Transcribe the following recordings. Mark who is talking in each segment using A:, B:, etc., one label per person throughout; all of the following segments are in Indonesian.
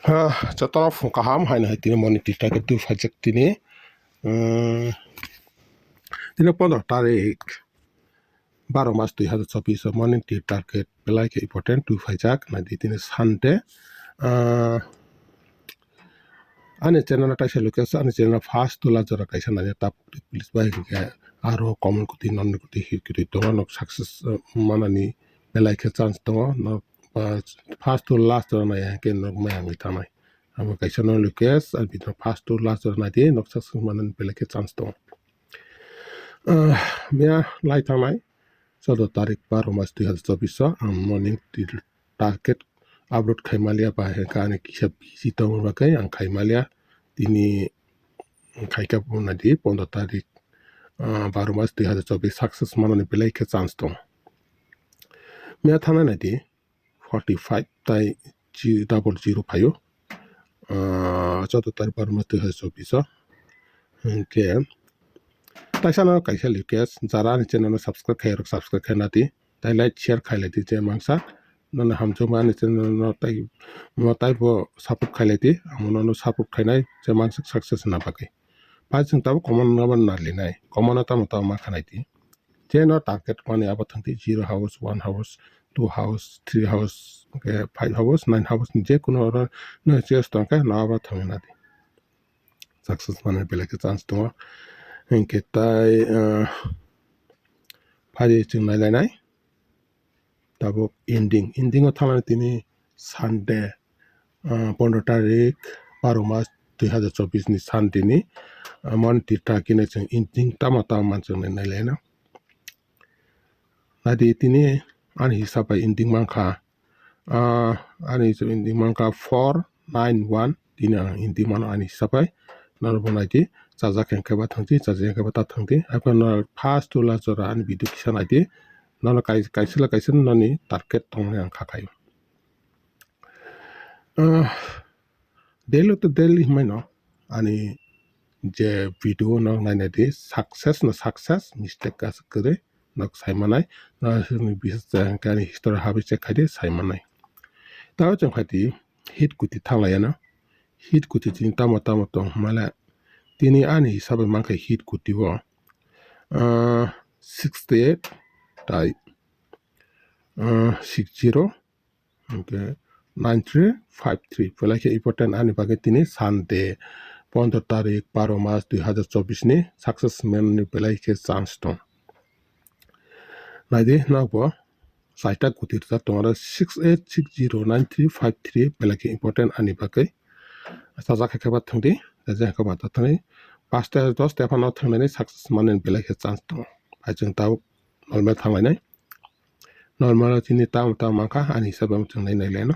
A: Setelah fungkaham haina tini monetita ke tu fajak tini tini 15 tarik 12 Mac 2024 moneti target belai ke important tu fajak nanti tini Sunday ane channel ta se lokasa ane channel fast tu la jara kaisa nanya tap please bai ke aro comment kuti non kuti hikuri to no success manani belai ke chance to no fast to last na ya ke no mayang itanai amo kaisa no lukas al bidro fast to last na di no success manani belai ke chance to mia lai tanai 14 tarik 12 Mac 2024 morning target upload khaimalia ba he ka ne kisah bisi to ba kai ang khaimalia tini khaika puna di 15 tarik 12 Mac 2024 success manani belai ke chance to mia thana na di 45 tai 000 phayo 14 tarik 12 Mac 2024 ke taisana kaisa lukas jara ni channel subscribe khai na di tai like share khai le di je mangsa nana hamjo mani channel no tai bo support khai le di amono no support khai nai je mangsa success na bakai pa jing ta common number na le nai common ta mata ma khanai di je no target mani aba thangti 0 hours 1 hours 2 hours 3 hours 5 hours 9 hours je kuno no just ta ka na aba thangna di success mani bele ke chance to engke tai phari chung nai nai tabo ending o thana tini Sunday 15 tarik 12 Mac 2024 ni Sunday ni monti takine chung ending tamata man chung nai le na nadi tini ani hisab ending mangkha ani chung ending mangkha 491 tini ending man ani hisab nor bonai di jaja kengke ba thangti jaja kengke ba ta thangti apna first to last jora ani video kisa nai di nana kaisila kaisen nani target tongne ang khakayo daily maino ani je video no naina di success mistake as kare nok saimanai na ni bis kani history habi check khai di saimanai taw jang khati hit kuti thanglaya hit kuti tin tamo to mala tini ani hisabe mangka hit kuti wo 68 tai 60 okay 9353 pelai ke important ani bagai tini Sunday 15 tarik 12 Mac 2024 ni success man ni pelai ke chance to nai de na bo saita kutir ta tomara 68609353 pelai ke important ani bagai saja ke ba thangdi jaja ke ba ta thani 5 ta 10 ta phano thangnai success man ni pelai ke chance to ajeng taw normal thanglai nai normal tini tam mangka ani sabam chung nai le na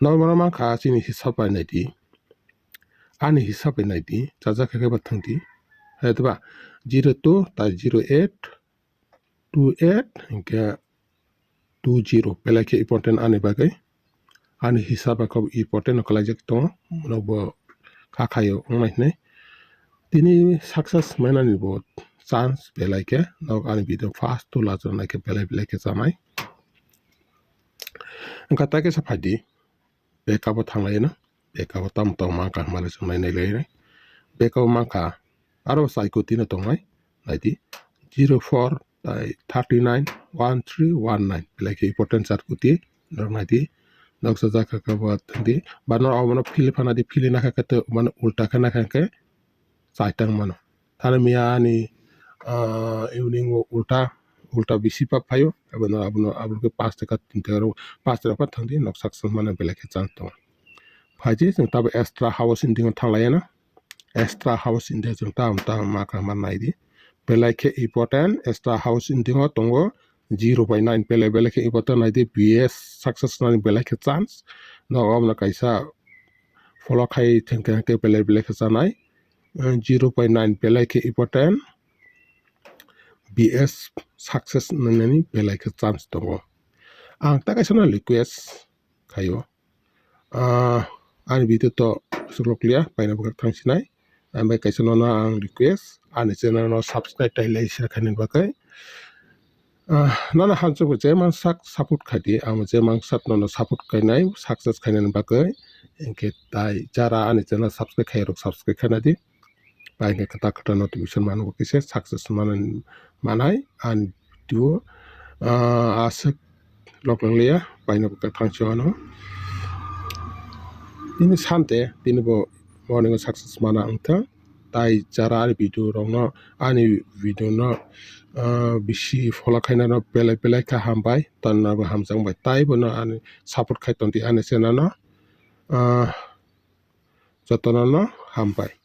A: normal mangka chini hisab nai di ani hisab nai di jaja ke ba thangdi hetba 02 ta 08 28 engke 20 pelai ke important ani bagai ani hisab ko important ko lajek to no bo khakhayo ngai ne tini success manani bo chance belai ke nok ani video fast to la jona ke belai ke jamai angka ta ke saphadi backup thanglai na backup tam ma ka mala sunai nai le backup ma ka aro sai ko tin to ngai nai di 04 39 1319 belai ke important chat ko ti nok nai di nok sa ja ka ba di banor awno philipana di philina ka te man ulta kana ka ke saitang mano thana mia ani evening ulta bisi pa phayo abno ke 5 taka 3 taka 5 taka thangdi nok success mana bele ke chance to phaji jeng tab extra house inding thanglaya na extra house inding jeng ta ma ka man nai di bele ke important extra house inding tongo 0.9 bele ke important nai di bs success na bele ke chance no amna kaisa follow khai thengke ke bele ke chanai 0.9 bele ke important BS success nani belai ke chance to ang ta kaisa request khayo ani video to suloklia paina bak thangsinai ambai kaisa no ang request ani channel no subscribe tai lai share khanin bakai nana hancho je man support khadi am je man sat no support kainai success khainan bakai engke tai cara ani channel subscribe khairok subscribe khanadi bai engke kata notification manu kise success manai an video asuk loklanglia bai no thangchano ini sante tini bo morning success mana angta tai cara ani video rongno ani video no bisi follow khaina no belai kha hambai tanna bo hamjang bai tai bo no ani support khai tonti ani channel no jotona no hambai.